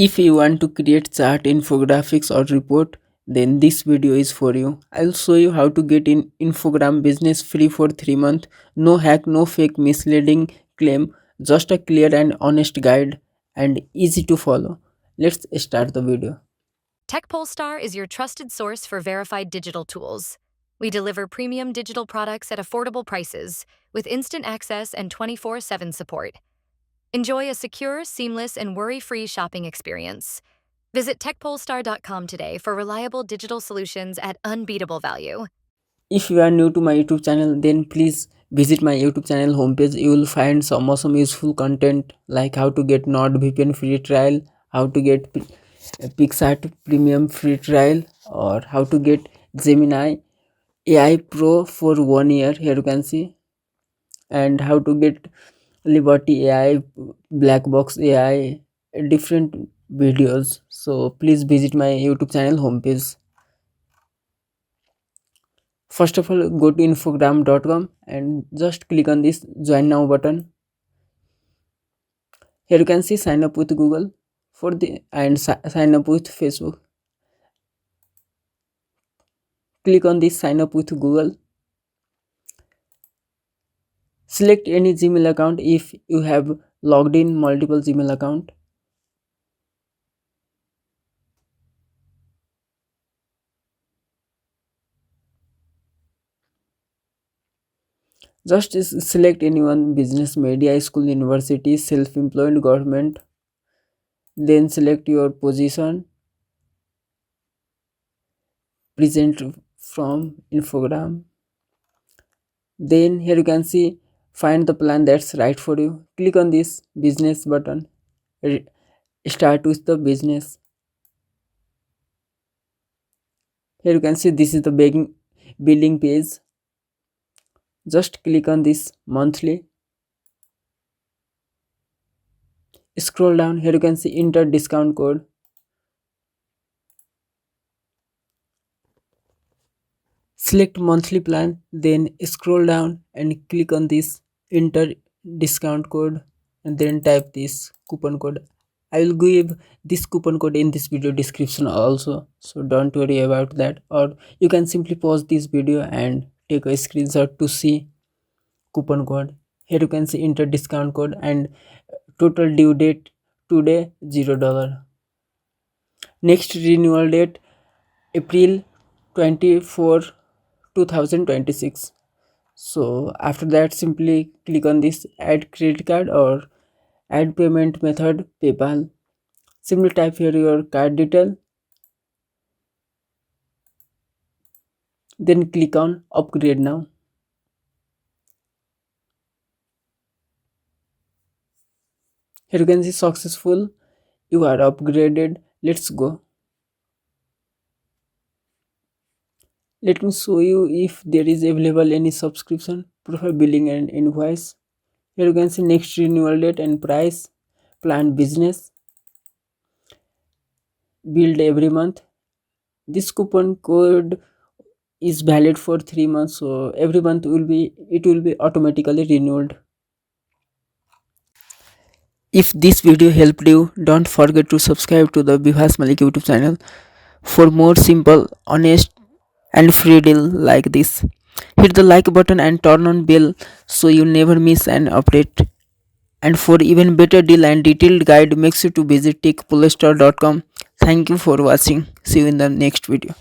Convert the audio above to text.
If you want to create chart, infographics or report, then this video is for you. I'll show you how to get in Infogram business free for 3 months. No hack, no fake misleading claim, just a clear and honest guide and easy to follow. Let's start the video. TechPolestar is your trusted source for verified digital tools. We deliver premium digital products at affordable prices with instant access and 24/7 support. Enjoy a secure, seamless, and worry-free shopping experience. Visit techpolestar.com today for reliable digital solutions at unbeatable value. If you are new to my YouTube channel, then please visit my YouTube channel homepage. You will find some awesome useful content like how to get NordVPN free trial, how to get Pixart premium free trial, or how to get Gemini AI Pro for 1 year. Here you can see, and how to get Liberty AI, Black Box AI, different videos. So please visit my YouTube channel homepage. First of all, go to infogram.com and just click on this join now button. Here you can see sign up with Google for the and sign up with Facebook. Click on this sign up with Google. Select any Gmail account if you have logged in multiple Gmail account. Just select anyone: business, media, school, university, self-employed, government. Then select your position, present from Infogram. Then here you can see find the plan that's right for you. Click on this business button. Start with the business. Here you can see this is the billing page. Just click on this monthly. Scroll down. Here you can see enter discount code. Select monthly plan, then scroll down and click on this enter discount code and then type this coupon code. I will give this coupon code in this video description also, so don't worry about that, or you can simply pause this video and take a screenshot to see coupon code. Here you can see enter discount code and total due date today $0. Next renewal date April 24 2026. So after that simply click on this add credit card or add payment method PayPal. Simply type here your card detail, then click on upgrade now. Here you can see successful, you are upgraded. Let's go. Let me show you if there is available any subscription, profile, billing and invoice. Here you can see next renewal date and price, plan business, billed every month. This coupon code is valid for 3 months, so every month it will be automatically renewed. If this video helped you, don't forget to subscribe to the 𝐓𝐰𝐢𝐭𝐚 YouTube channel for more simple, honest and free deal like this. Hit the like button and turn on bell so you never miss an update. And for even better deal and detailed guide, make sure to visit techpolestar.com. Thank you for watching. See you in the next video.